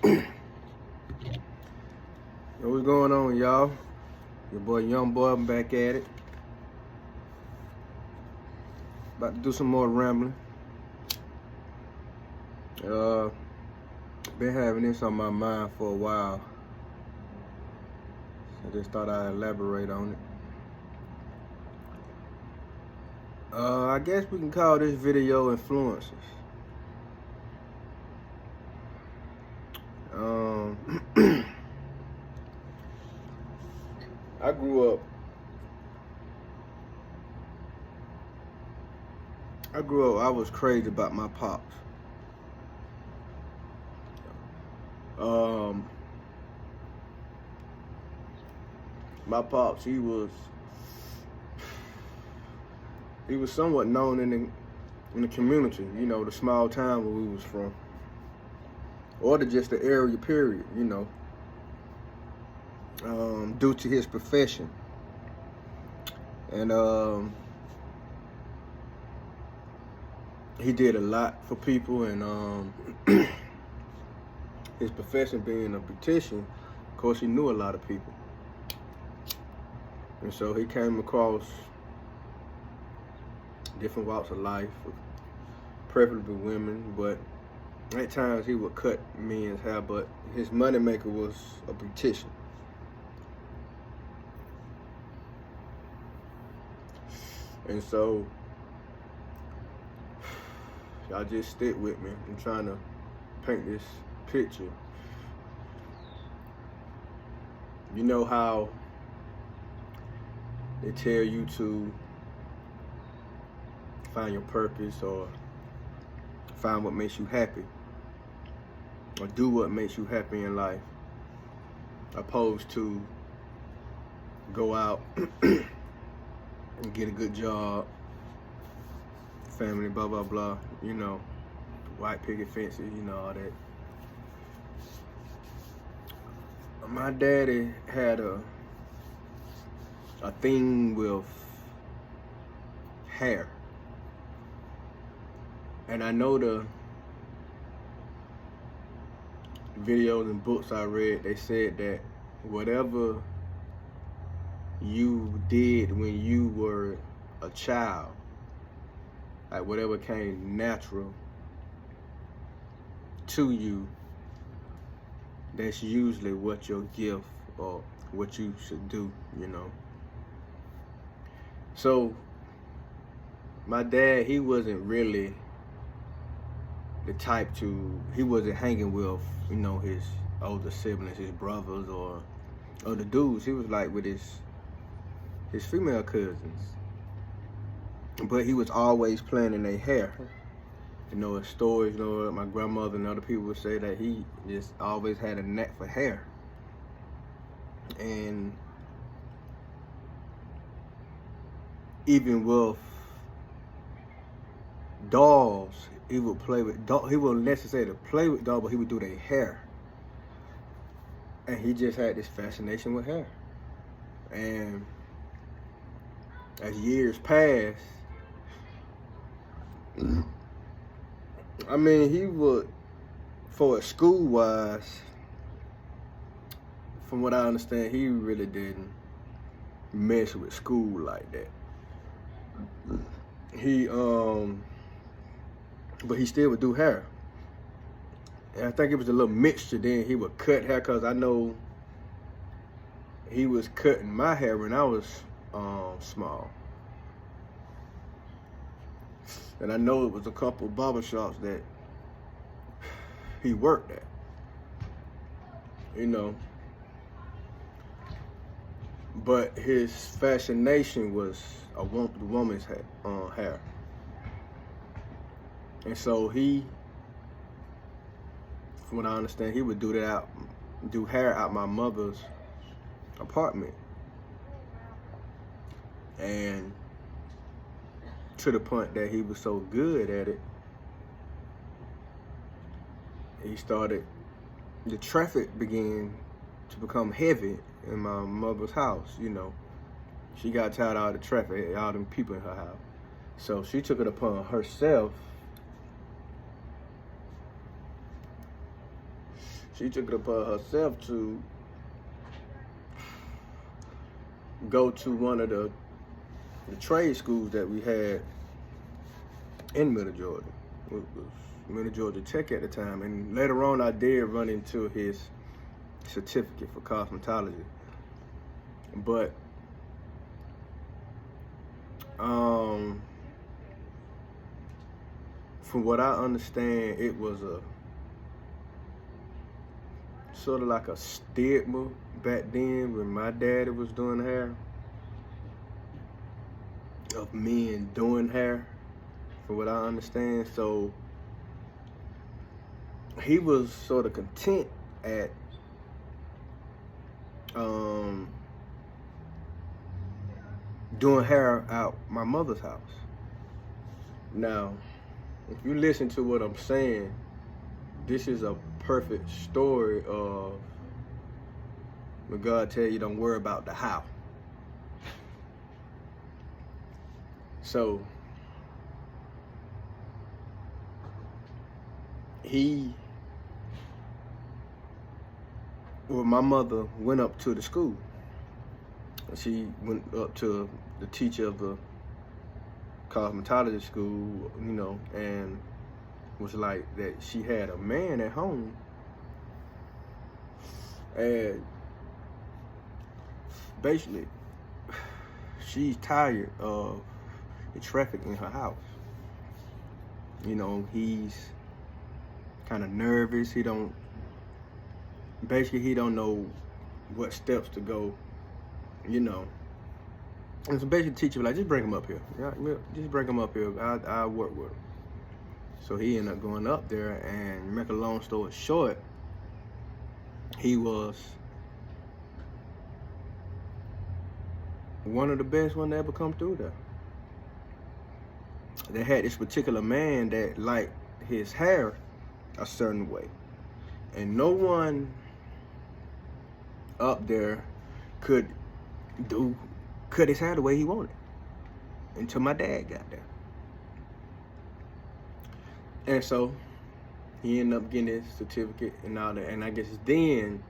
What's going on, y'all? Your boy Young Boy, I'm back at it. About to do some more rambling. Been having this on my mind for a while. I just thought I'd elaborate on it. I guess we can call this video influencers. I grew up, I was crazy about my pops. My pops, he was somewhat known in the community, you know, the small town where we was from. Or just the area, period, you know. Due to his profession. And he did a lot for people, and his profession being a beautician, of course he knew a lot of people. And so he came across different walks of life, preferably women, but at times he would cut men's hair, but his moneymaker was a beautician. And so, y'all just stick with me. I'm trying to paint this picture. You know how they tell you to find your purpose or find what makes you happy or do what makes you happy in life, opposed to go out and get a good job, family, blah, blah, blah, you know, white picket fences, you know, all that. My daddy had a thing with hair. And I know the videos and books I read, they said that whatever you did when you were a child, like whatever came natural to you, that's usually what your gift or what you should do, you know. So my dad, he wasn't really the type he wasn't hanging with, you know, his older siblings, his brothers or the dudes. He was like with his female cousins. But he was always planning their hair. You know, stories, you know, my grandmother and other people would say that he just always had a knack for hair. And even with dolls, he would play with dolls. He wouldn't necessarily play with dolls, but he would do their hair. And he just had this fascination with hair. And as years passed, I mean, he would, for school-wise, from what I understand, he really didn't mess with school like that. But he still would do hair. And I think it was a little mixture then. He would cut hair, because I know he was cutting my hair when I was small. And I know it was a couple of barbershops that he worked at, you know. But his fascination was the woman's hair. And so he, from what I understand, he would do hair out my mother's apartment. And to the point that he was so good at it, the traffic began to become heavy in my mother's house, you know. She got tired of all the traffic, all them people in her house. So she took it upon herself she took it upon herself to go to one of the trade schools that we had in Middle Georgia. It was Middle Georgia Tech at the time. And later on, I did run into his certificate for cosmetology. But from what I understand, it was a sort of like a stigma back then when my daddy was doing hair, of men doing hair, from what I understand. So he was sort of content at doing hair out my mother's house. Now, if you listen to what I'm saying, this is a perfect story of when God tell you don't worry about the how. So my mother went up to the school. She went up to the teacher of the cosmetology school, you know, and was like that she had a man at home, and basically she's tired of the traffic in her house. You know, he's kind of nervous. He don't know what steps to go, you know. And so basically the teacher was like, just bring him up here. Yeah, just bring him up here. I'll work with him. So he ended up going up there, and make a long story short, he was one of the best ones to ever come through there. They had this particular man that liked his hair a certain way, and no one up there could cut his hair the way he wanted until my dad got there. And so he ended up getting his certificate and all that. And I guess then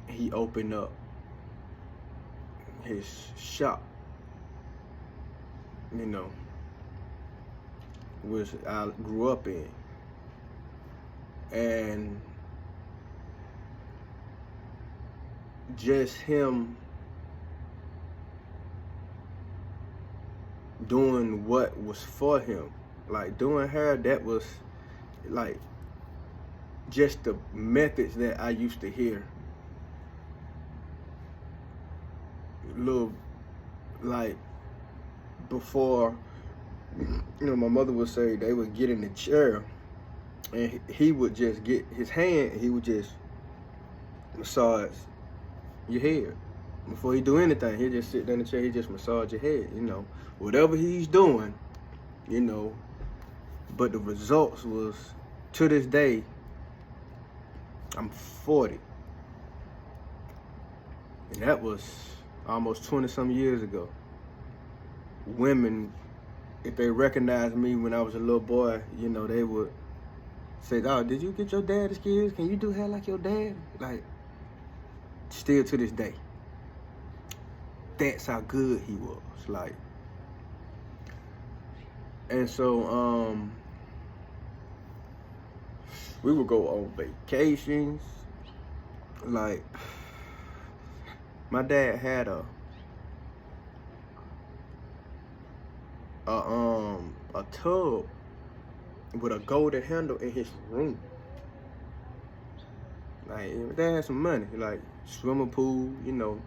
he opened up his shop, you know, which I grew up in. And just him doing what was for him, like doing hair, that was like just the methods that I used to hear. Little, like, before, you know, my mother would say they would get in the chair and he would just get his hand, he would just massage your head. Before he do anything, he'd just sit down in the chair, he just massage your head, you know. Whatever he's doing, you know. But the results was, to this day, I'm 40. And that was almost 20-some years ago. Women, if they recognized me when I was a little boy, you know, they would say, oh, did you get your dad's skills? Can you do hair like your dad? Like, still to this day. That's how good he was, like. And so, we would go on vacations. Like, my dad had a tub with a golden handle in his room. Like, they had some money, like swimming pool, you know,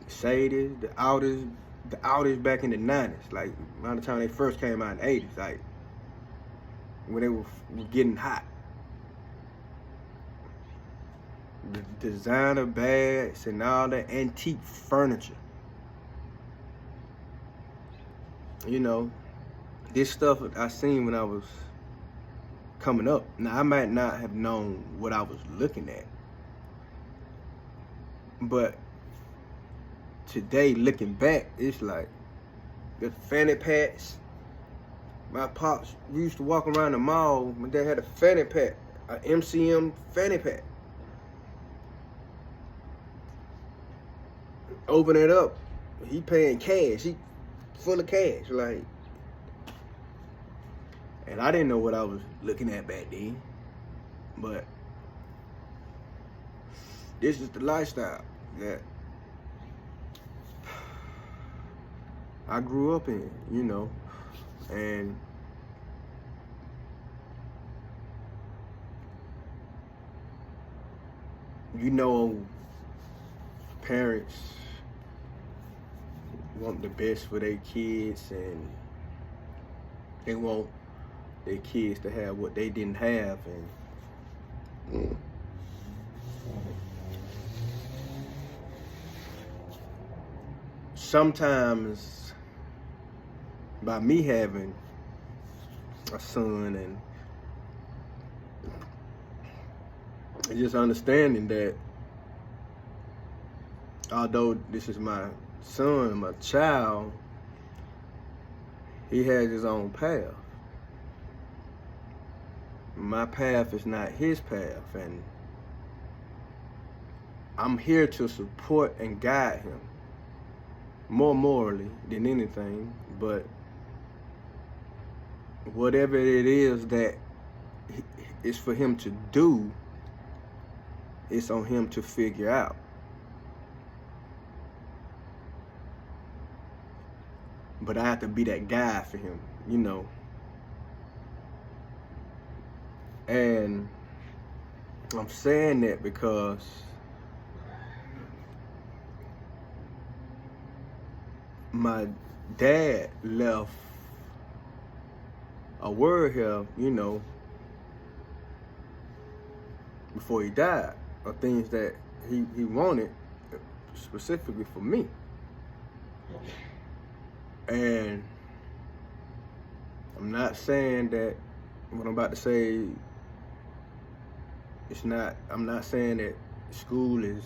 Mercedes, the Audis back in the 90s, like around the time they first came out in the 80s, like when they were getting hot. The designer bags and all that antique furniture. You know, this stuff I seen when I was coming up. Now, I might not have known what I was looking at, but today, looking back, it's like the fanny packs. My pops, we used to walk around the mall. My dad had a fanny pack a MCM fanny pack. Open it up, he paying cash. He full of cash, like. And I didn't know what I was looking at back then, but this is the lifestyle that I grew up in, you know, and you know, parents want the best for their kids, and they want their kids to have what they didn't have, and sometimes by me having a son and just understanding that although this is my son, my child, he has his own path. My path is not his path, and I'm here to support and guide him more morally than anything, but whatever it is that is for him to do, it's on him to figure out. But I have to be that guy for him, you know. And I'm saying that because my dad left a word here, you know, before he died, of things that he wanted specifically for me. And I'm not saying that what I'm about to say, I'm not saying that school is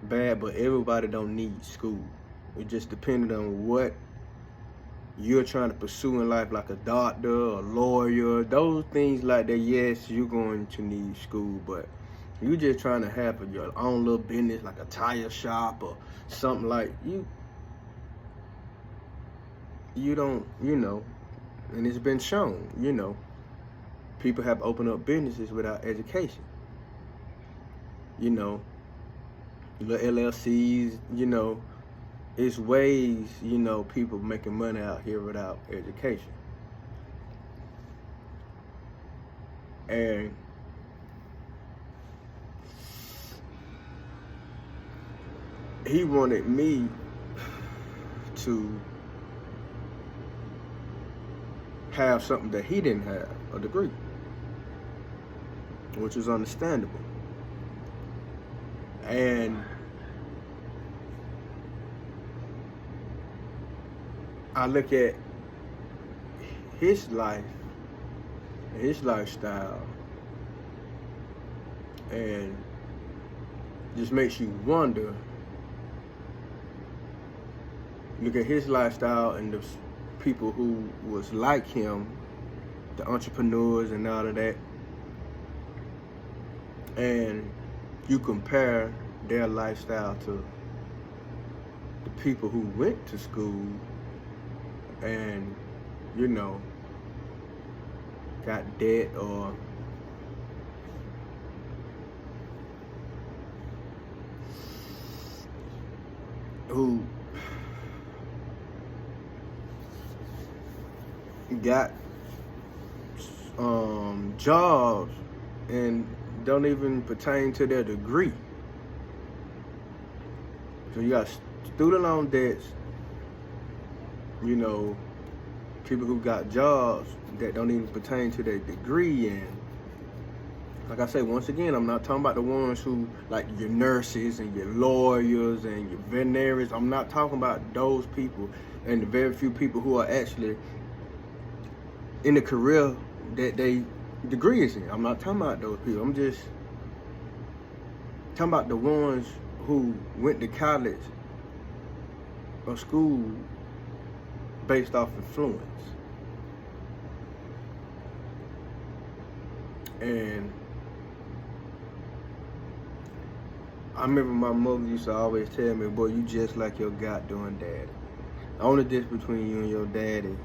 bad, but everybody don't need school. It just depends on what you're trying to pursue in life, like a doctor, a lawyer, those things like that. Yes, you're going to need school, but you just trying to have your own little business, like a tire shop or something like you don't, you know, and it's been shown, you know, people have opened up businesses without education. You know, little LLCs, you know, it's ways, you know, people making money out here without education. And he wanted me to have something that he didn't have, a degree, which is understandable. And I look at his life, his lifestyle, and just makes you wonder. Look at his lifestyle and the people who was like him, the entrepreneurs and all of that, and you compare their lifestyle to the people who went to school and, you know, got debt or who got jobs and don't even pertain to their degree. So you got student loan debts, you know, people who got jobs that don't even pertain to their degree. And like I say, once again, I'm not talking about the ones who, like your nurses and your lawyers and your veterinarians. I'm not talking about those people and the very few people who are actually in the career that they degree is in. I'm not talking about those people. I'm just talking about the ones who went to college or school based off influence. And I remember my mother used to always tell me, boy, you just like your goddamn daddy. The only difference between you and your daddy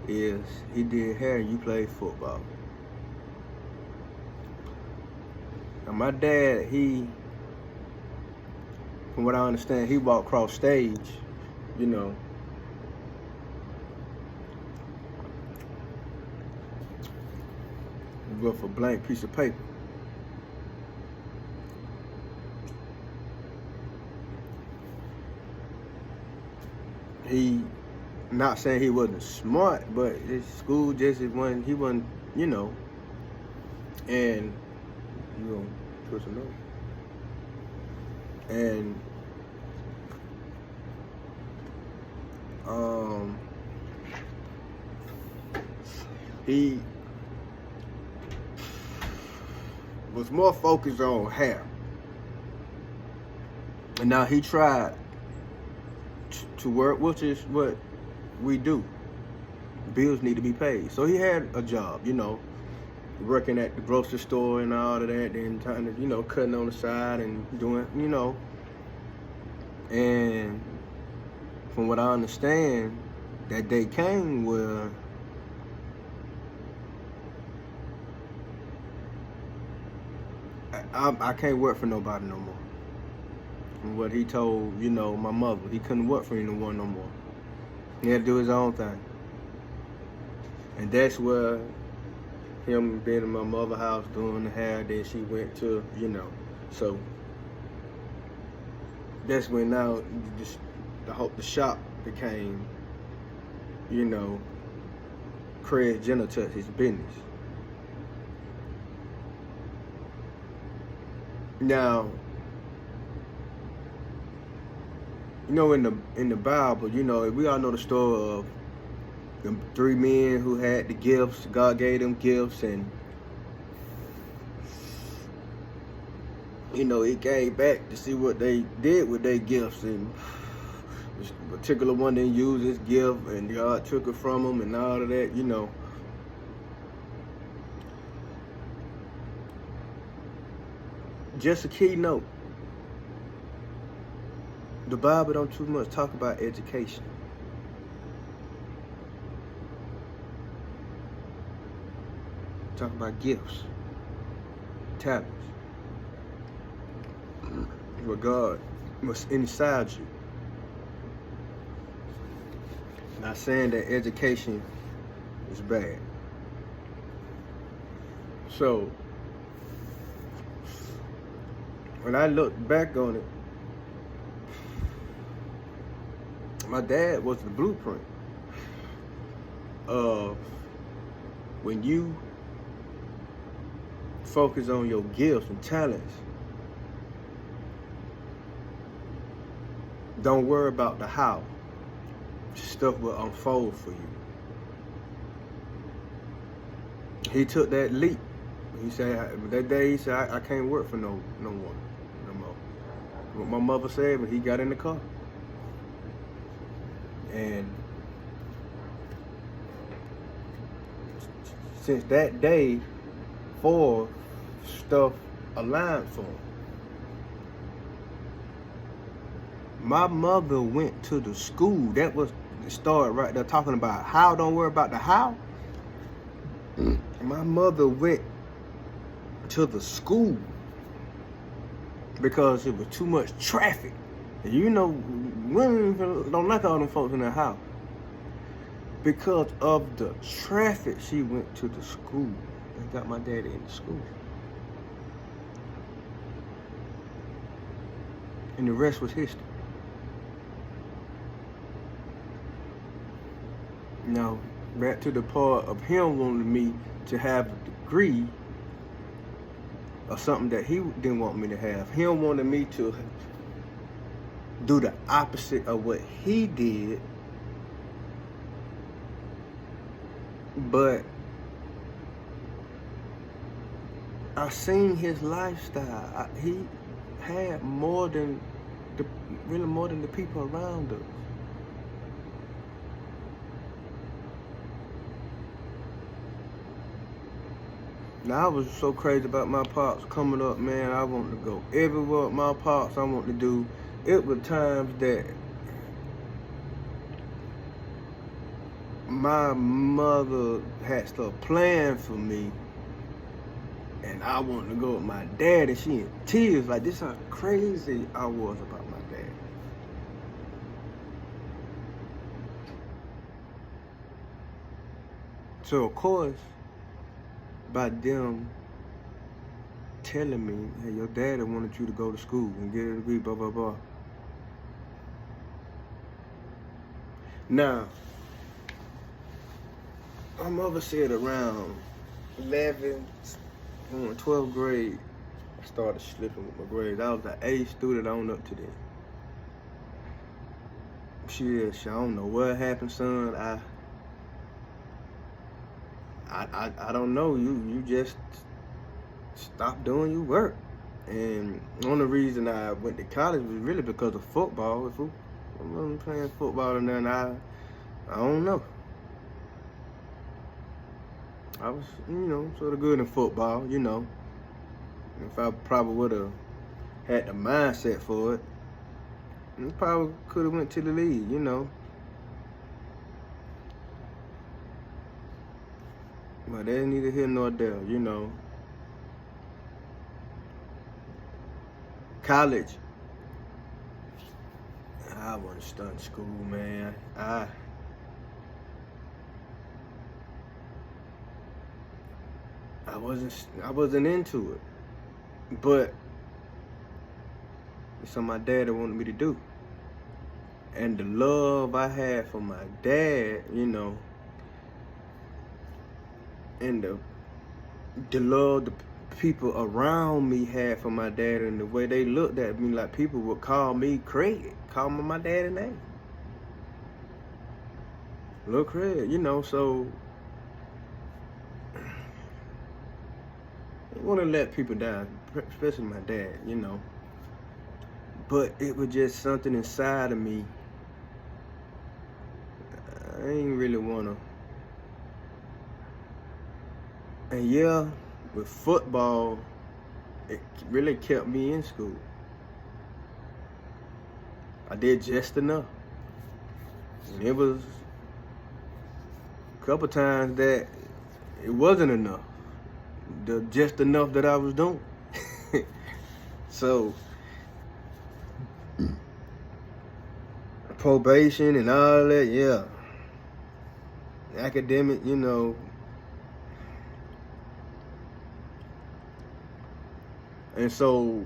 is he did hair and you played football. Now my dad, from what I understand, he walked across stage, you know, with a blank piece of paper. He, not saying he wasn't smart, but his school just wasn't, he wasn't, you know, and you gonna twist a nose. And he was more focused on hair. And now he tried to work, which is what we do. Bills need to be paid. So he had a job, you know, working at the grocery store and all of that, and trying to, you know, cutting on the side and doing, you know. And from what I understand, that day came where I can't work for nobody no more. From what he told, you know, my mother, he couldn't work for anyone no more. He had to do his own thing. And that's where him being in my mother's house doing the hair, then she went to, you know, so that's when now the shop became, you know, Craig Jenner touched his business. Now, you know, in the Bible, you know, we all know the story of the 3 men who had the gifts. God gave them gifts, and you know, he came back to see what they did with their gifts, and this particular one didn't use his gift, and God took it from him, and all of that, you know. Just a key note: the Bible don't too much talk about education. Talk about gifts, talents, what God was inside you. Not saying that education is bad. So when I look back on it, my dad was the blueprint of when you focus on your gifts and talents, don't worry about the how. Stuff will unfold for you. He took that leap. He said, that day, he said, I can't work for no one no more. What my mother said when he got in the car. And since that day, stuff aligned for him. My mother went to the school. That was the start right there, talking about how. Don't worry about the how. My mother went to the school because it was too much traffic. And you know, women don't like all them folks in their house. Because of the traffic, she went to the school and got my daddy in the school. And the rest was history. Now, back to the part of him wanting me to have a degree of something that he didn't want me to have. Him wanted me to do the opposite of what he did, but I seen his lifestyle. He had more than the people around us. Now I was so crazy about my pops coming up, man. I wanted to go everywhere with my pops. I wanted to do. It was times that my mother had stuff planned for me, and I wanted to go with my dad, and she in tears. Like, this how crazy I was about my dad. So of course, by them telling me, hey, your daddy wanted you to go to school and get a degree, blah, blah, blah. Now, my mother said around 11th, 12th grade, I started slipping with my grades. I was an A student on up to then. She don't know what happened, son. I don't know. You just stop doing your work. And the only reason I went to college was really because of football. If I wasn't playing football and then I don't know. I was, sort of good in football, If I probably would have had the mindset for it, I probably could have went to the league, But there's neither here nor there, College, I wasn't studying school, man. I wasn't into it. But it's something my dad wanted me to do. And the love I had for my dad, and the love the people around me had for my dad, and the way they looked at me, like people would call me Craig, call me my dad's name. Lil Craig, so I want to let people down, especially my dad, But it was just something inside of me. I ain't really want to. And yeah, with football, it really kept me in school. I did just enough. And it was a couple times that it wasn't enough. Just enough that I was doing. So, probation and all that, yeah. Academic, And so,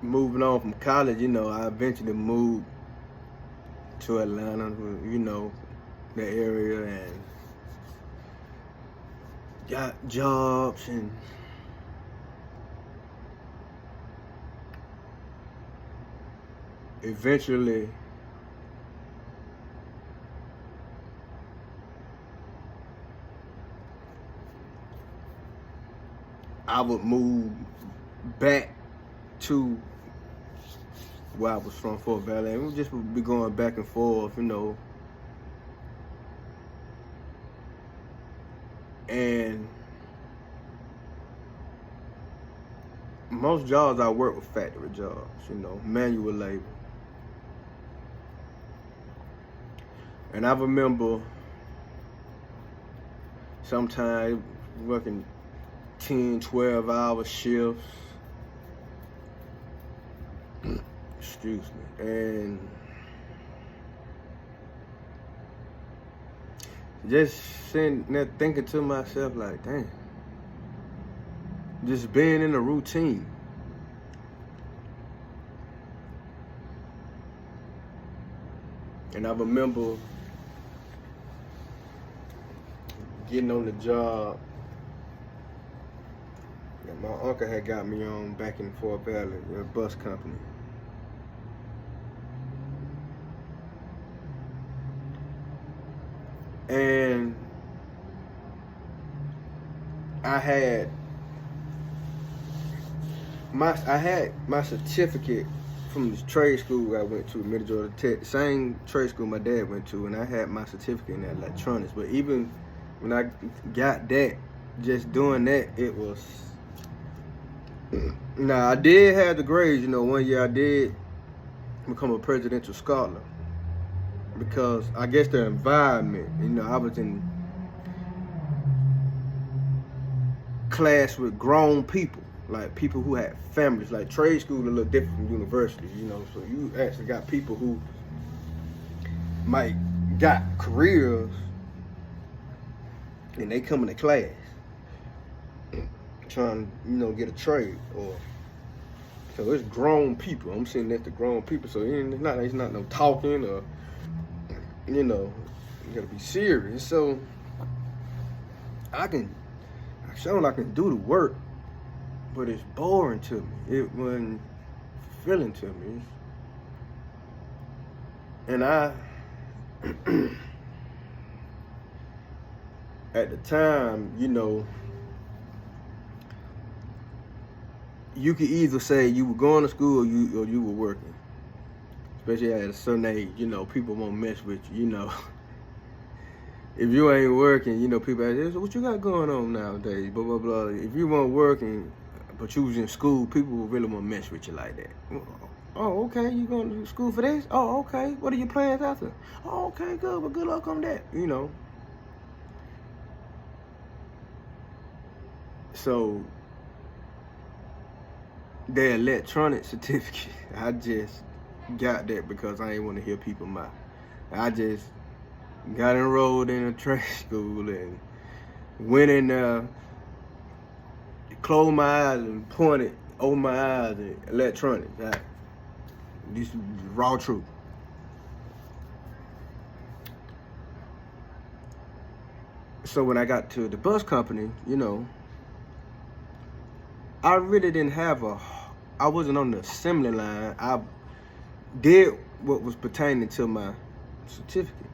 moving on from college, I eventually moved to Atlanta, the area, and got jobs, and eventually I would move back to where I was from, Fort Valley, and we just would be going back and forth, And most jobs I work with factory jobs, manual labor. And I remember sometimes working 10, 12-hour shifts. Excuse me. And just sitting there thinking to myself like, dang. Just being in a routine. And I remember getting on the job that my uncle had got me on back in Fort Valley, a bus company. And I had my certificate from this trade school I went to, Middle Georgia Tech, the same trade school my dad went to, and I had my certificate in electronics. But even when I got that, just doing that, it was. Now I did have the grades. You know, one year I did become a presidential scholar because I guess the environment. You know, I was in class with grown people, like people who had families. Like trade school a little different from university. You know, so you actually got people who might got careers and they come into class trying to, you know, get a trade. Or so it's grown people. I'm sitting next to grown people, so it's not no talking, or you know, you gotta be serious. So I showed I can do the work, but it's boring to me. It wasn't fulfilling to me. And I at the time, you know, you could either say you were going to school or you were working. Especially at a certain age, you know, people won't mess with you, you know. If you ain't working, you know, people ask, what you got going on nowadays, blah, blah, blah. If you weren't working, but you was in school, people really won't mess with you like that. Oh, okay, you going to school for this? Oh, okay, what are your plans after? Oh, okay, good, well, good luck on that, you know. So, the electronic certificate, I just got that because I ain't want to hear people mouth. I just got enrolled in a trade school and went in there, closed my eyes and pointed over my eyes at electronics. This is raw truth. So when I got to the bus company, you know, I really didn't have I wasn't on the assembly line. I did what was pertaining to my certificate.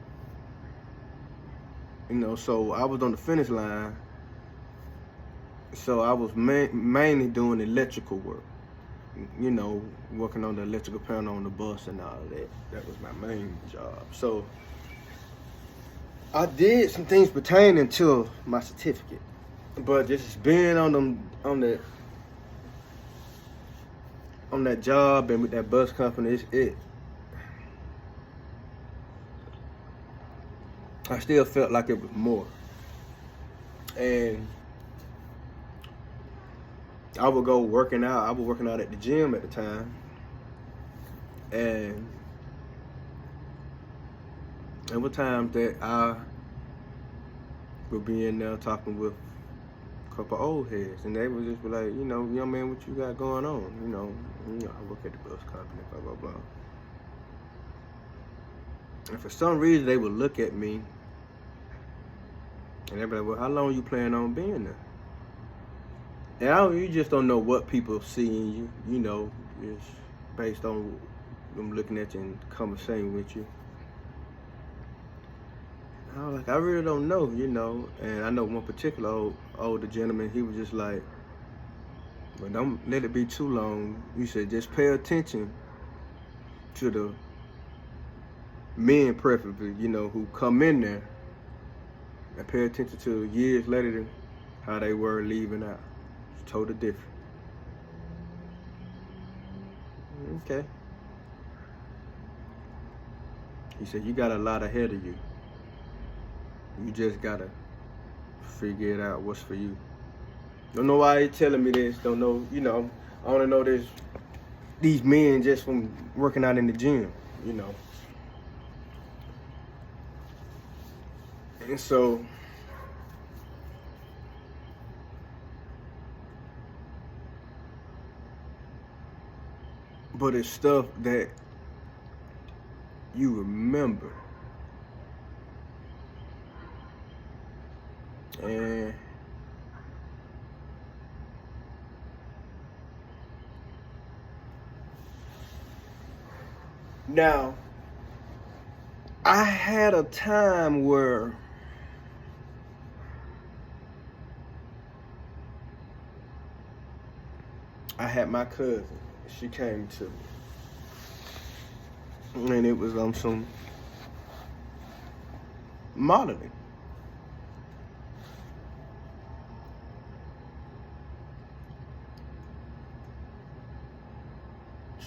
You know, so I was on the finish line. So I was mainly doing electrical work. You know, working on the electrical panel on the bus and all that. That was my main job. So I did some things pertaining to my certificate, but just being on that job and with that bus company, I still felt like it was more. And I would go working out. I was working out at the gym at the time. And there were times that I would be in there talking with a couple old heads, and they would just be like, you know, young man, what you got going on? You know, I work at the bus company, blah, blah, blah. And for some reason, they would look at me, and they'd be like, well, how long you plan on being there? And you just don't know what people see in you, you know, it's based on them looking at you and conversating with you. I was like, I really don't know, you know. And I know one particular older gentleman, he was just like, well, don't let it be too long. You said just pay attention to the men preferably, you know, who come in there, and pay attention to years later than how they were leaving out. It's totally different. Okay. He said, you got a lot ahead of you. You just gotta figure it out what's for you. Don't know why he's telling me this. Don't know, you know, I only know these men just from working out in the gym, you know. And so, but it's stuff that you remember. And now, I had a time where I had my cousin. She came to me. And it was on some modeling.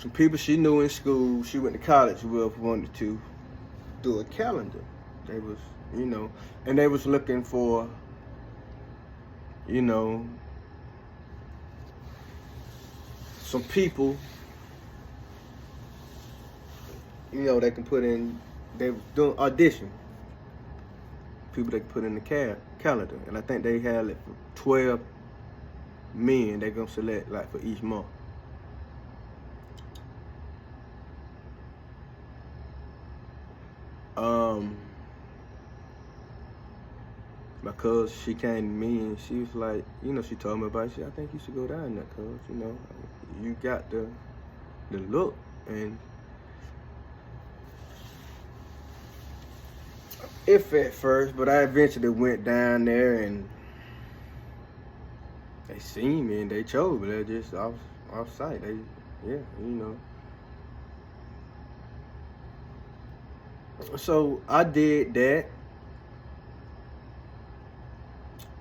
some people she knew in school, she went to college with, wanted to do a calendar. They was, you know, and they was looking for, you know, some people, you know, they can put in, they were doing audition. People they can put in the calendar. And I think they had like 12 men they're gonna select like for each month. My cousin, she came to me and she was like, you know, she told me about it. She said, I think you should go down there, cuz, you know, you got the look. And if at first, but I eventually went down there and they seen me and they chose me. They're just off site. They, yeah, you know. So I did that.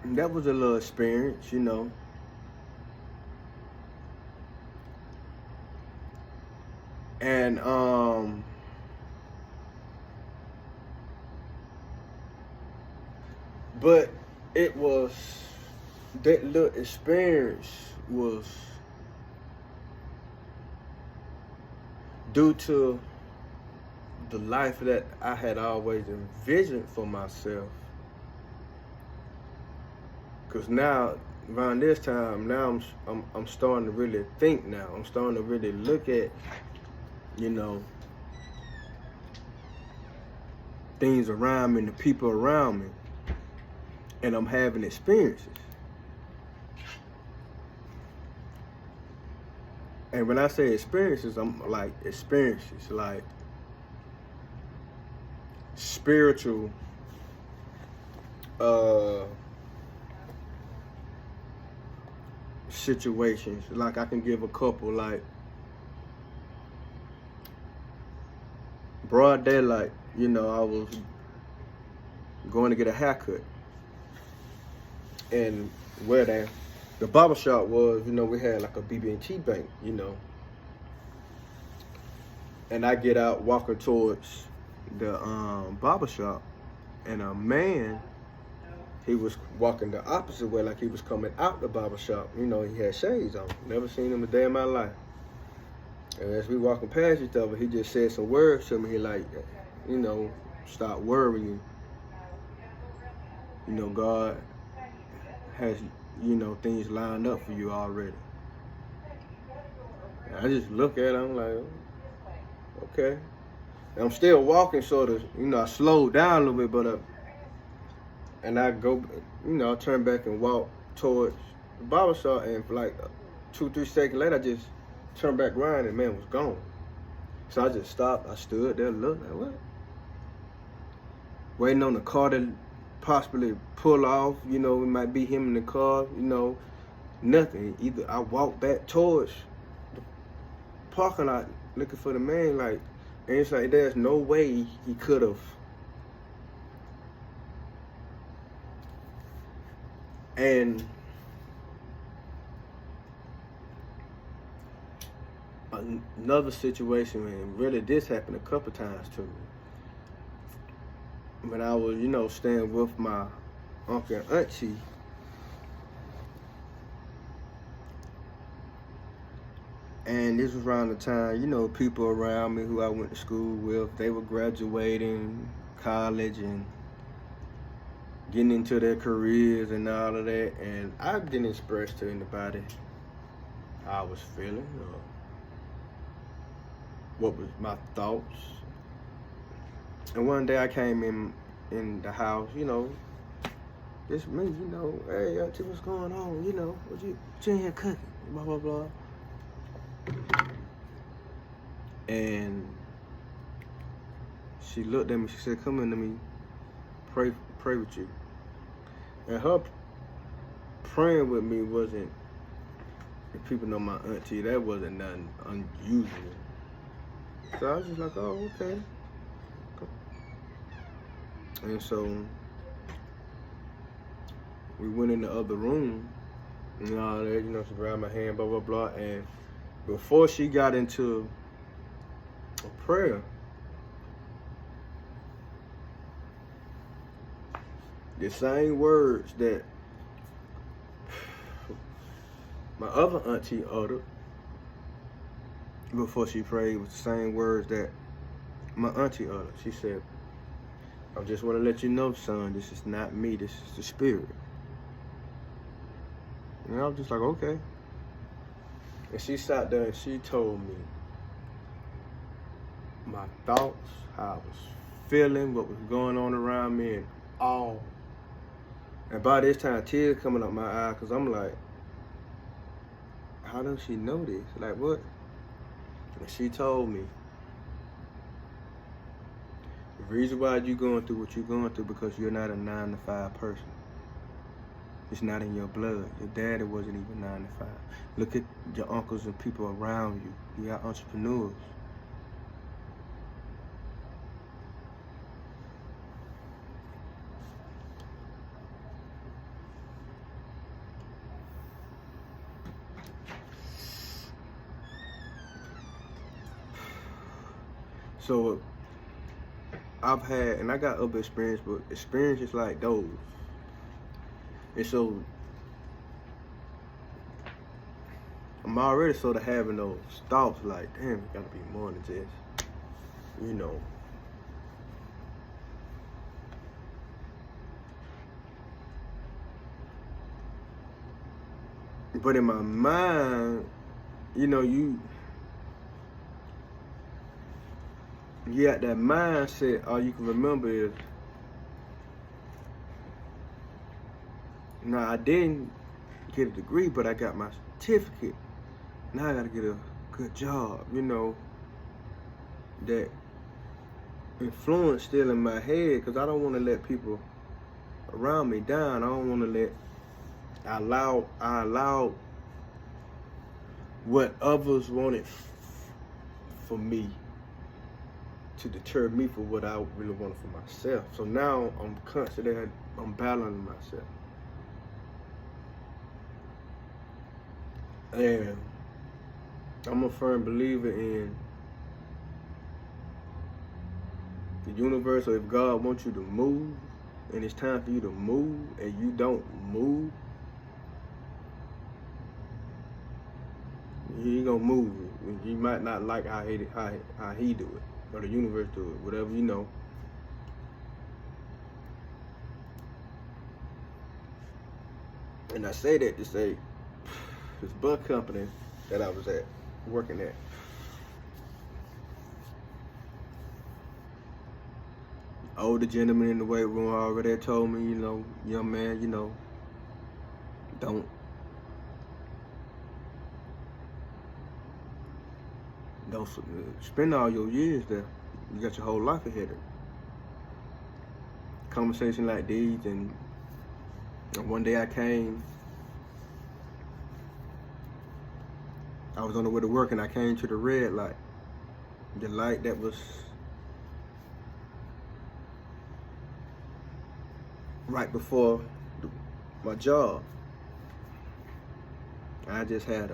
And that was a little experience, you know. And but it was, that little experience was due to the life that I had always envisioned for myself. Cause now, around this time, now I'm starting to really think now. I'm starting to really look at, you know, things around me and the people around me. And I'm having experiences. And when I say experiences, I'm like experiences, like spiritual, situations. Like I can give a couple, like broad daylight, you know, I was going to get a haircut. And where the barber shop was, you know, we had like a BB&T bank, you know. And I get out walking towards the barber shop, and a man, he was walking the opposite way, like he was coming out the barber shop. You know, he had shades on. Never seen him a day in my life. And as we walking past each other, he just said some words to me. He like, you know, stop worrying. You know, God has, you know, things lined up for you already. And I just look at him like, okay. And I'm still walking sort of, you know, I slowed down a little bit, but and I go, you know, I turn back and walk towards the barber shop, and for like 2-3 seconds later, I just turned back around and the man was gone. So I just stopped, I stood there, looked like, what? Waiting on the car to possibly pull off, you know, it might be him in the car, you know, nothing. Either I walked back towards the parking lot looking for the man, like, and it's like there's no way he could have. And another situation, and really this happened a couple times to me. When I was, you know, staying with my uncle and auntie, and this was around the time, you know, people around me who I went to school with, they were graduating college and getting into their careers and all of that, and I didn't express to anybody how I was feeling or what was my thoughts. And one day I came in the house, you know, this me, you know, hey, auntie, what's going on? You know, what you in here cooking? Blah, blah, blah. And she looked at me, she said, come in to me, pray with you. And her praying with me wasn't, if people know my auntie, that wasn't nothing unusual. So I was just like, oh, okay. And so we went in the other room and all that, you know, she grabbed my hand, blah, blah, blah. And before she got into a prayer. The same words that my other auntie uttered before she prayed was the same words that my auntie uttered. She said, I just want to let you know, son, this is not me, this is the Spirit. And I was just like, okay. And she sat there and she told me my thoughts, how I was feeling, what was going on around me, and all. And by this time, tears coming up my eyes, because I'm like, how does she know this? Like, what? And she told me, the reason why you're going through what you're going through because you're not a 9-to-5 person. It's not in your blood. Your daddy wasn't even 9 to 5. Look at your uncles and people around you. You got entrepreneurs. So I've had, and I got other experience, but experiences like those. And so I'm already sort of having those thoughts like, damn, it gotta be more than just, you know. But in my mind, you know, you got that mindset, all you can remember is, now I didn't get a degree, but I got my certificate. Now I gotta get a good job, you know. That influence still in my head, because I don't want to let people around me down. I don't want to let, I allow what others wanted for me to deter me for what I really wanted for myself. So now I'm constantly, I'm battling myself. And I'm a firm believer in the universe, or if God wants you to move, and it's time for you to move, and you don't move, He ain't gonna move you. You might not like how he do it, or the universe do it, whatever, you know. And I say that to say, this bug company that I was working at, older gentleman in the weight room already told me, you know, young man, you know, don't spend all your years there. You got your whole life ahead of you. Conversation like these, and one day I was on the way to work, and I came to the red light. The light that was right before my job. I just had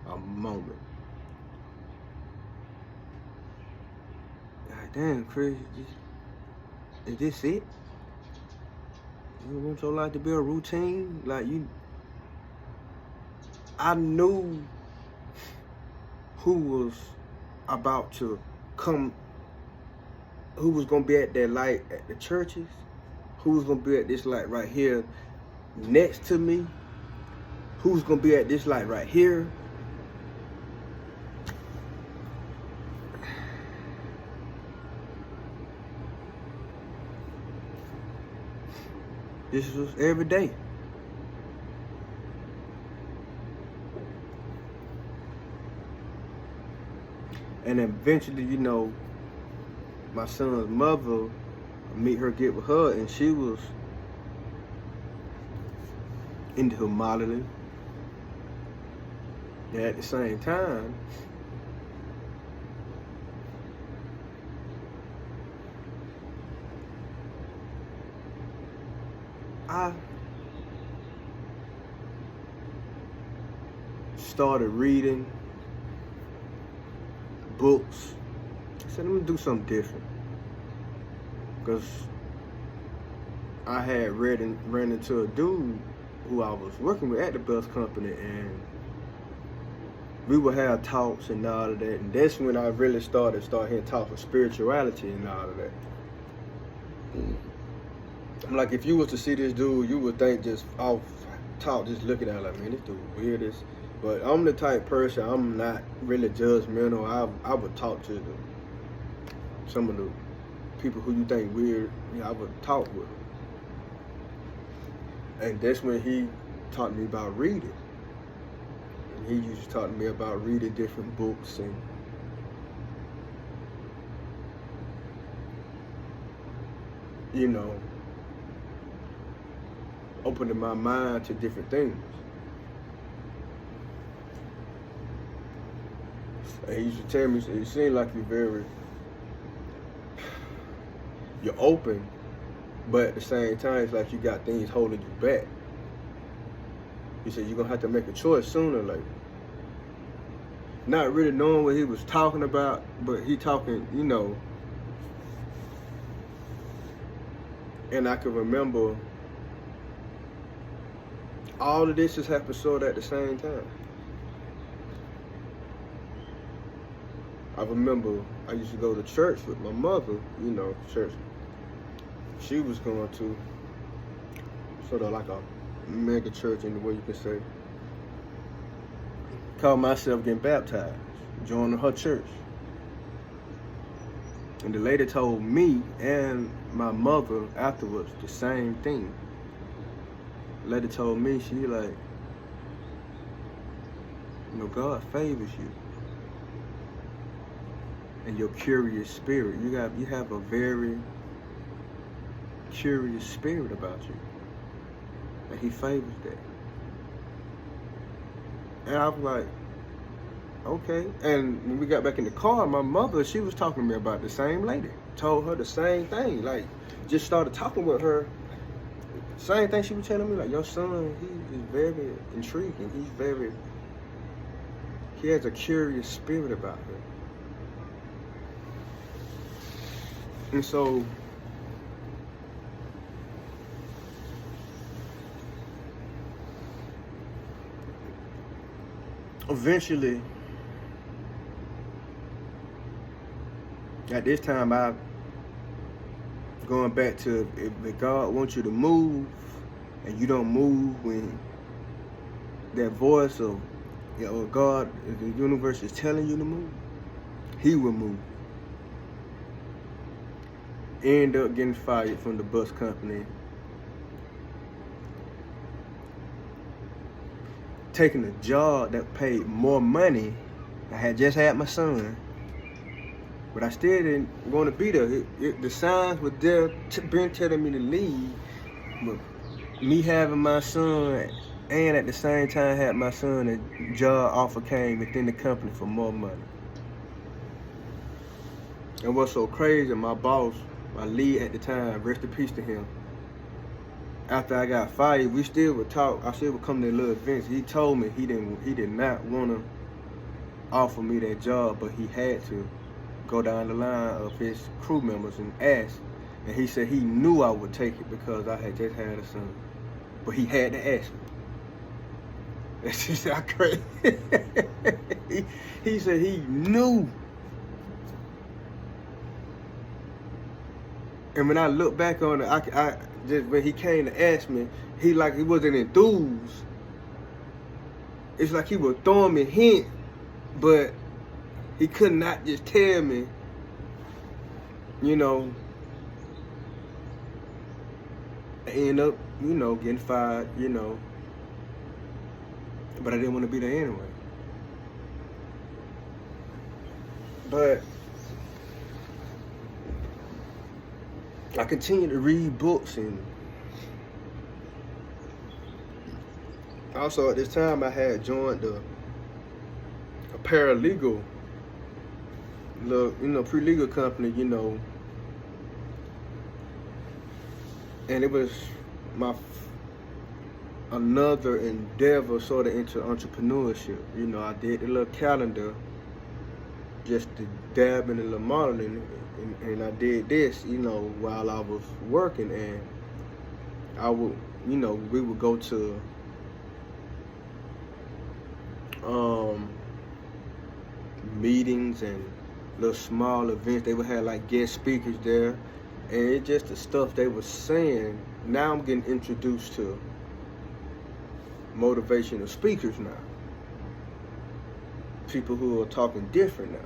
a moment. Like, damn, Chris, is this it? You want your life to be a routine? Like, I knew who was about to come, who was gonna be at that light at the churches, who was gonna be at this light right here next to me, who's gonna be at this light right here. This was every day. And eventually, you know, my son's mother, meet her, get with her, and she was into her modeling. And at the same time, I started reading books said, let me do something different. Because I had ran into a dude who I was working with at the bus company, and we would have talks and all of that. And that's when I really started hearing talk of spirituality and all of that. I'm like, if you was to see this dude, you would think just off talk, just looking at it like, man, this dude weird. But I'm the type person, I'm not really judgmental. I would talk to some of the people who you think weird, I would talk with them. And that's when he taught me about reading. And he used to talk to me about reading different books and opening my mind to different things. And he used to tell me, it seems like you're open, but at the same time, it's like you got things holding you back. He said, you're going to have to make a choice sooner or later. Not really knowing what he was talking about, but he talking, and I can remember all of this has happened sort of at the same time. I remember I used to go to church with my mother, church she was going to, sort of like a mega church in the way you can say. Called myself getting baptized, joining her church. And the lady told me and my mother afterwards the same thing. The lady told me, she like, God favors you. And your curious spirit. You have a very curious spirit about you. And he favors that. And I was like, okay. And when we got back in the car, my mother, she was talking to me about the same lady. Told her the same thing. Like, just started talking with her. Same thing she was telling me, like, your son, he is very intriguing. He has a curious spirit about him. And so, eventually, at this time, going back to if God wants you to move and you don't move when that voice of God, the universe is telling you to move, he will move. End up getting fired from the bus company, taking a job that paid more money. I had just had my son, but I still didn't want to be there. The signs were there, been telling me to leave, but me having my son and at the same time had my son, a job offer came within the company for more money. And what's so crazy, my boss, my lead at the time, rest in peace to him, after I got fired, we still would talk. I still would come to little events. He told me he did not want to offer me that job, but he had to go down the line of his crew members and ask. And he said he knew I would take it because I had just had a son. But he had to ask me. That's just how crazy. He said he knew. And when I look back on it, I just when he came to ask me, he wasn't enthused. It's like he was throwing me hints, but he could not just tell me, I end up, getting fired, but I didn't want to be there anyway. But I continued to read books, and also at this time I had joined a paralegal, pre-legal company, and it was another endeavor sort of into entrepreneurship. I did the little calendar just to dab in a little modeling, and I did this, while I was working, and I would, we would go to meetings and little small events. They would have like guest speakers there, and it just the stuff they were saying. Now I'm getting introduced to motivational speakers now. People who are talking different now.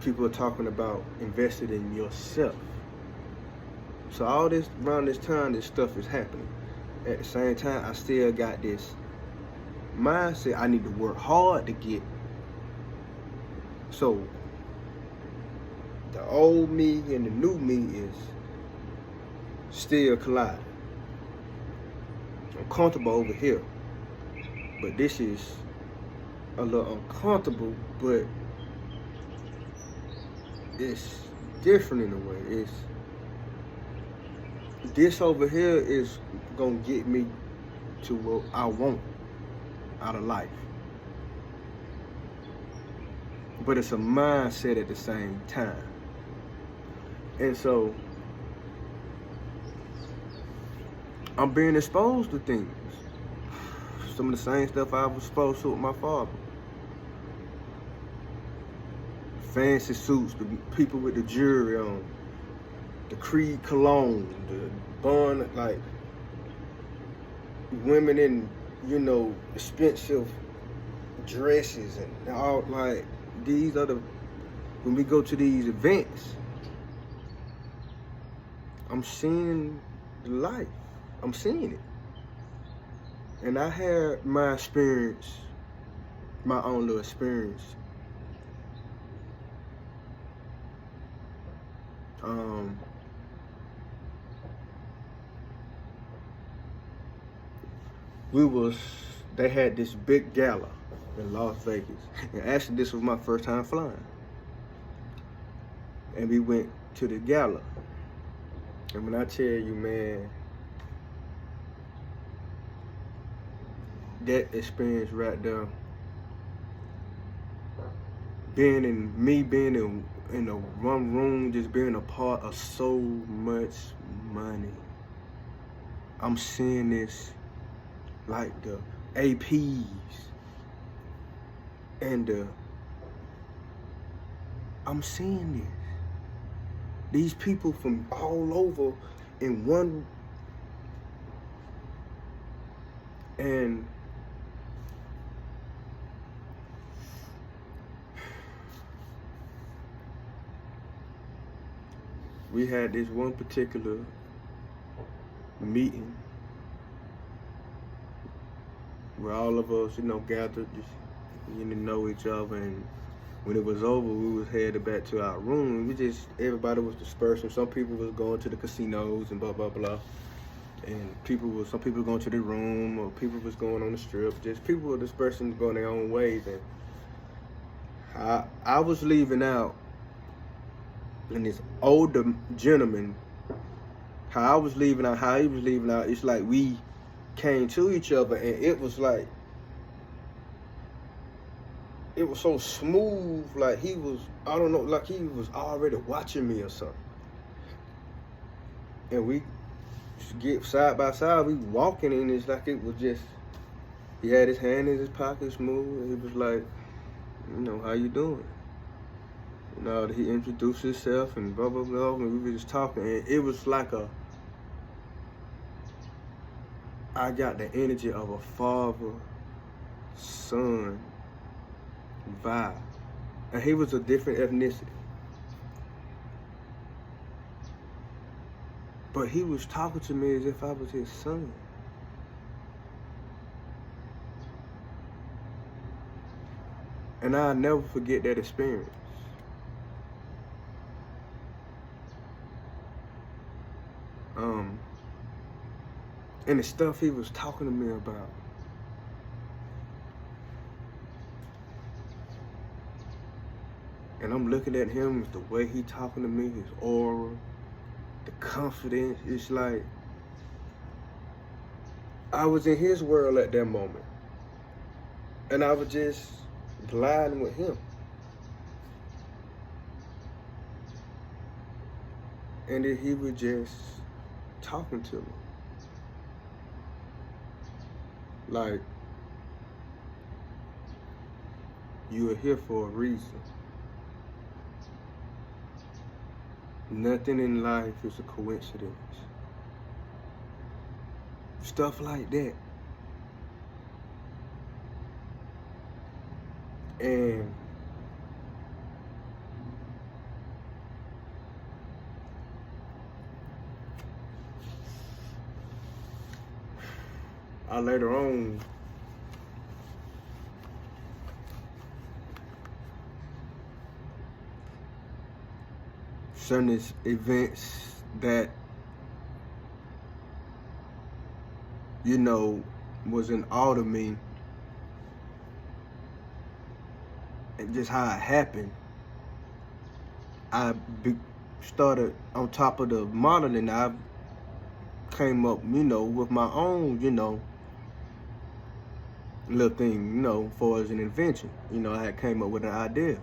People are talking about investing in yourself. So all this, around this time, this stuff is happening. At the same time, I still got this mindset I need to work hard to get. So the old me and the new me is still colliding. I'm comfortable over here, but this is a little uncomfortable, but it's different in a way. This over here is gonna get me to what I want out of life. But it's a mindset at the same time. And so I'm being exposed to things. Some of the same stuff I was exposed to with my father. Fancy suits, the people with the jewelry on, the Creed cologne, the bun, like women in, expensive dresses and all, like these are the, when we go to these events, I'm seeing life. I'm seeing it. And I had my experience, my own little experience. They had this big gala in Las Vegas. And actually this was my first time flying. And we went to the gala. And when I tell you, man, that experience right there, being in a one room, just being a part of so much money. I'm seeing this, like the APs and I'm seeing this. These people from all over in one, and we had this one particular meeting where all of us, gathered, just getting to know each other, and when it was over, we was headed back to our room. Everybody was dispersing. Some people was going to the casinos and blah, blah, blah. And some people going to the room, or people was going on the strip. Just people were dispersing, going their own ways. And I was leaving out, and this older gentleman, how I was leaving out, how he was leaving out, it's like we came to each other, and it was like, it was so smooth, like he was, I don't know, like he was already watching me or something. And we get side by side, we walking, and it's like it was just, he had his hand in his pocket, smooth, and he was like, how you doing? He introduced himself and blah, blah, blah, and we were just talking, and it was like I got the energy of a father, son vibe. And he was a different ethnicity. But he was talking to me as if I was his son. And I'll never forget that experience. And the stuff he was talking to me about. And I'm looking at him, the way he talking to me, his aura, the confidence. It's like I was in his world at that moment. And I was just gliding with him. And then he was just talking to me. Like, you are here for a reason. Nothing in life is a coincidence. Stuff like that. And I later on certain events that, you know, was in awe to me, and just how it happened. I started on top of the modeling. I came up, you know, with my own, you know, little thing, you know, for as an invention. You know, I had came up with an idea,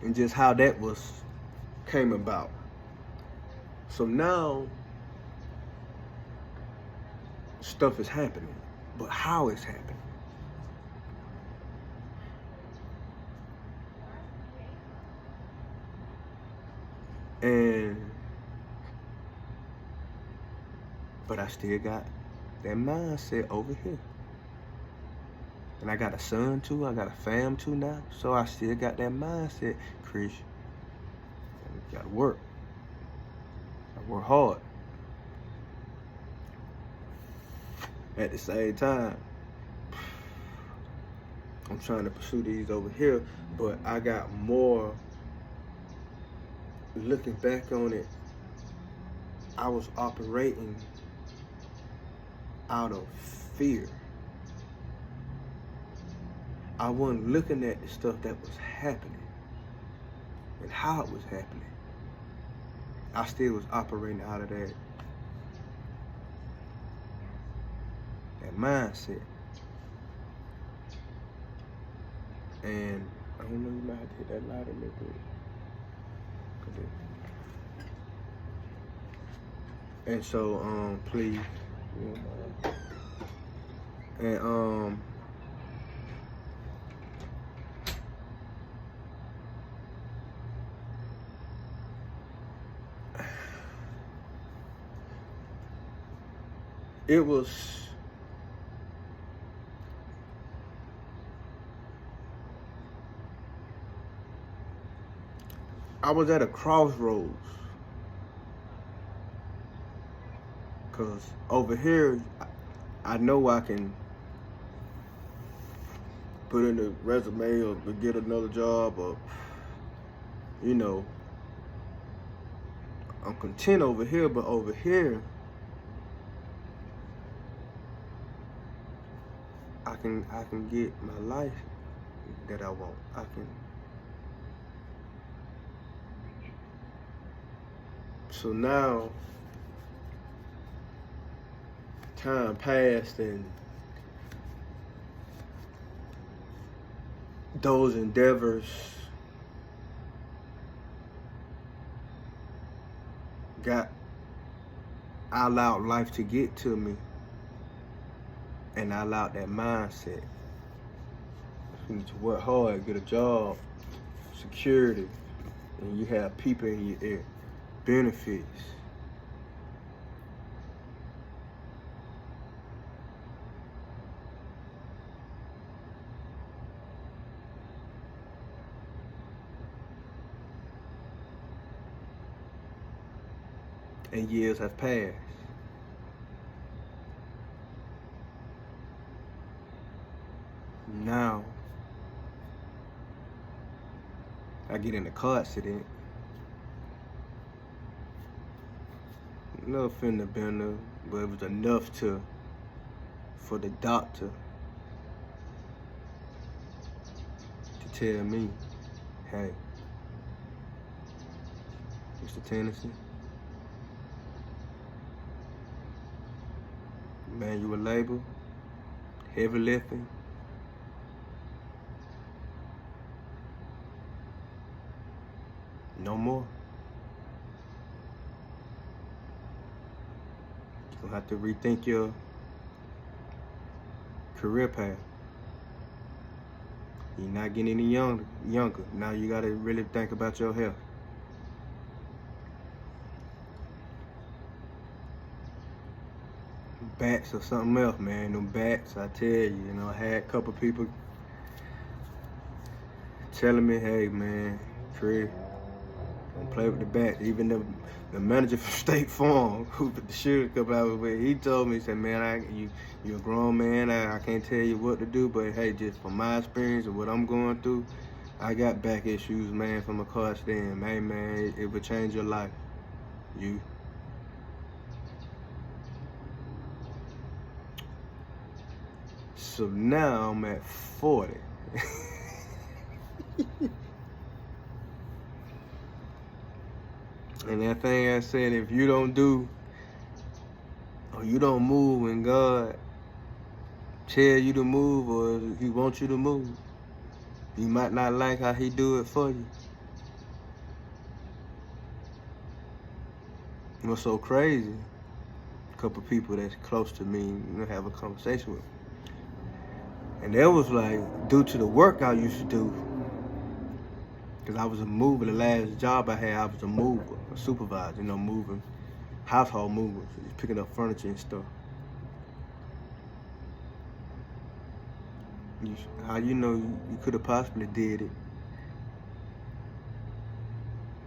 and just how that came about. So now stuff is happening, but how it's happening? But I still got that mindset over here. And I got a son too, I got a fam too now. So I still got that mindset, Chris. You gotta work. I work hard. At the same time, I'm trying to pursue these over here, but I got more. Looking back on it, I was operating out of fear. I wasn't looking at the stuff that was happening and how it was happening. I still was operating out of that mindset. And I don't know, you might have to hit that light a little bit. And so, please, you know, and it was I was at a crossroads, because over here I know I can put in a resume or get another job, or, you know, I'm content over here, but over here I can get my life that I want. I can. So now time passed, and those endeavors I allowed life to get to me, and I allowed that mindset. You need to work hard, get a job, security, and you have people in your ear, benefits. And years have passed. Now, I get in a car accident. No fender bender, but it was enough for the doctor to tell me, hey, Mr. Tennessee, manual labor, heavy lifting, No more. You'll have to rethink your career path. You're not getting any younger. Now you gotta really think about your health. Bats or something else, man. Them bats, I tell you, I had a couple people telling me, hey, man, Chris, don't play with the bats. Even the manager from State Farm, who the shooter come out with, he told me, he said, man, you're a grown man. I can't tell you what to do, but hey, just from my experience and what I'm going through, I got back issues, man, from a car stand. Hey, man, it would change your life. So now I'm at 40. And that thing I said, if you don't do or you don't move when God tell you to move or he wants you to move, you might not like how he do it for you. What's so crazy, a couple people that's close to me, have a conversation with me. And that was like, due to the work I used to do, because I was a mover. The last job I had, I was a mover, a supervisor, moving, household movers, just picking up furniture and stuff. How you could have possibly did it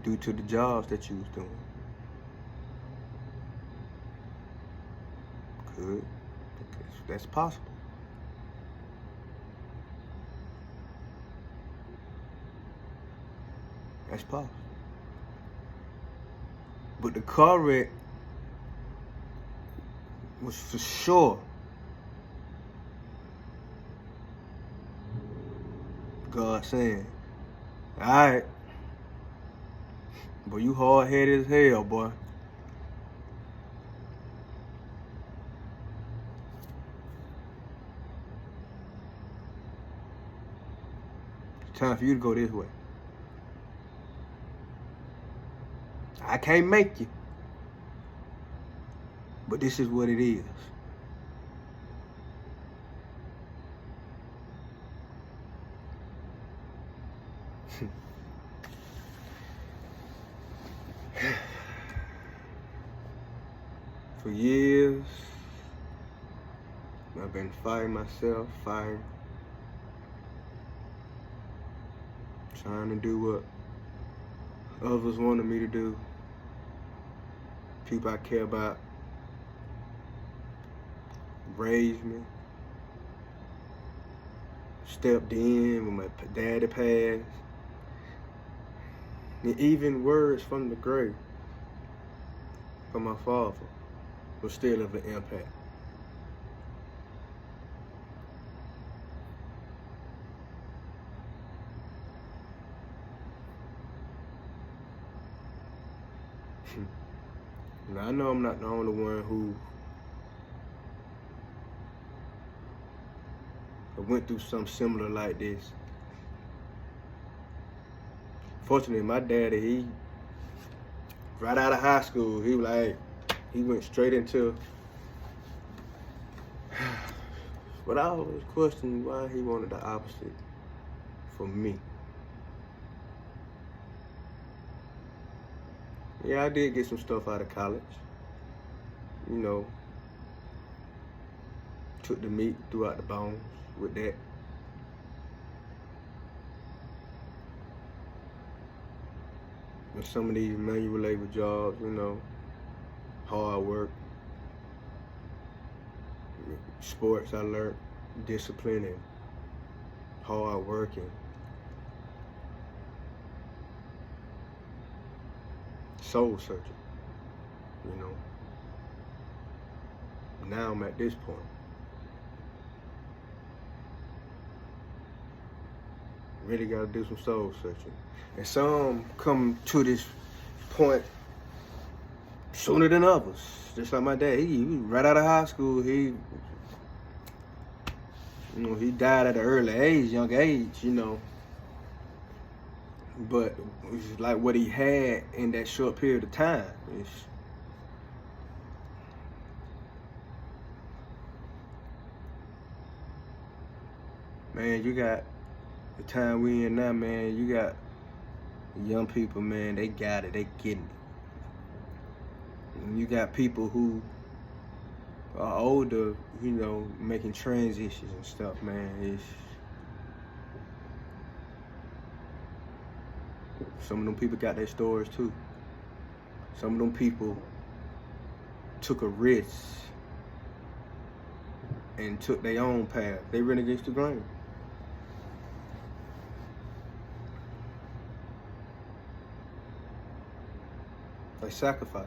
due to the jobs that you was doing? Good. That's possible. That's possible. But the car wreck was for sure God saying, all right, boy, you hard-headed as hell, boy. It's time for you to go this way. I can't make you, but this is what it is. For years, I've been fighting myself, trying to do what others wanted me to do. People I care about raised me, stepped in when my daddy passed, and even words from the grave from my father was still of an impact. Now, I know I'm not the only one who went through something similar like this. Fortunately, my daddy, he right out of high school, he went straight into, but I always questioned why he wanted the opposite for me. Yeah, I did get some stuff out of college. Took the meat, threw out the bones with that. And some of these manual labor jobs, hard work. Sports, I learned discipline and hard working. Soul searching, Now I'm at this point. Really gotta do some soul searching. And some come to this point sooner than others. Just like my dad, he right out of high school, he died at an early age, young age, But it's like what he had in that short period of time. Man, you got the time we in now, man. You got young people, man. They got it. They getting it. And you got people who are older, you know, making transitions and stuff, man. Some of them people got their stories too. Some of them people took a risk and took their own path. They went against the grain. They sacrifice.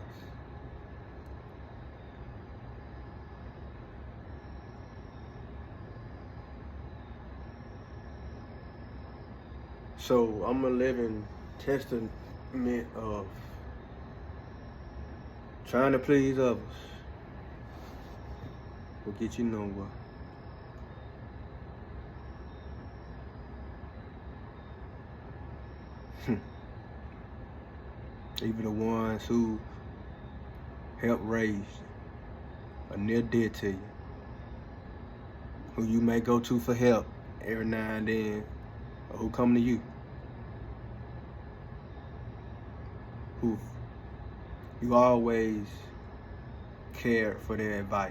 So I'm a living testament of trying to please others will get you nowhere. Even the ones who help raise you, are near dear to you, who you may go to for help every now and then, or who come to you, who you always cared for their advice,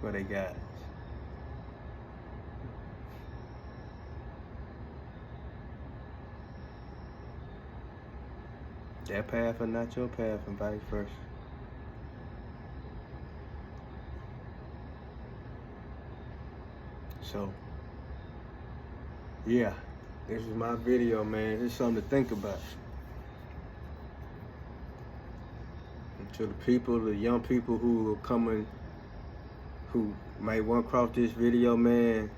for their guidance. Their path or not your path, and vice versa. So, yeah, this is my video, man. It's something to think about. And to the people, the young people who are coming, who may want to cross this video, man,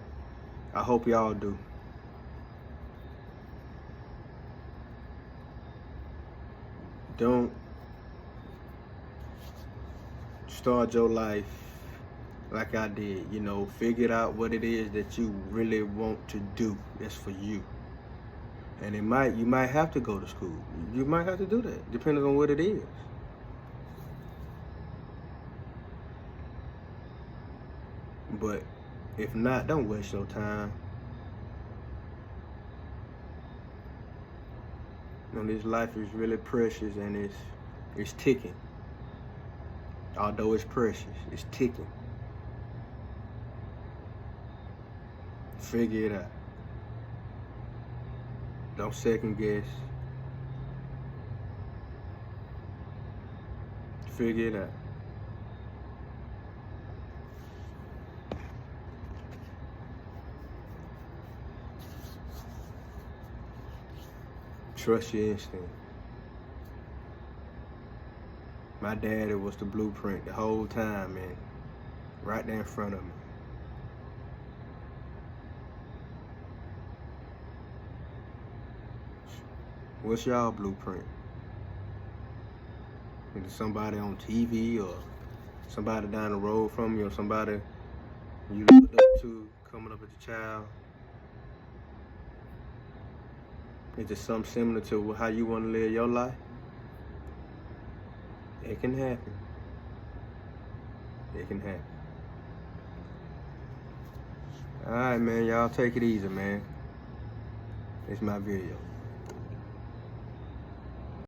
I hope y'all do. Don't start your life like I did, you know, figure out what it is that you really want to do that's for you. And you might have to go to school. You might have to do that, depending on what it is. But if not, don't waste your time. You know, this life is really precious, and it's ticking. Although it's precious, it's ticking. Figure it out. Don't second guess. Figure it out. Trust your instinct. My daddy was the blueprint the whole time, man. Right there in front of me. What's y'all blueprint? Is it somebody on TV, or somebody down the road from you, or somebody you looked up to coming up as a child? Is it something similar to how you want to live your life? It can happen. It can happen. All right, man. Y'all take it easy, man. It's my video.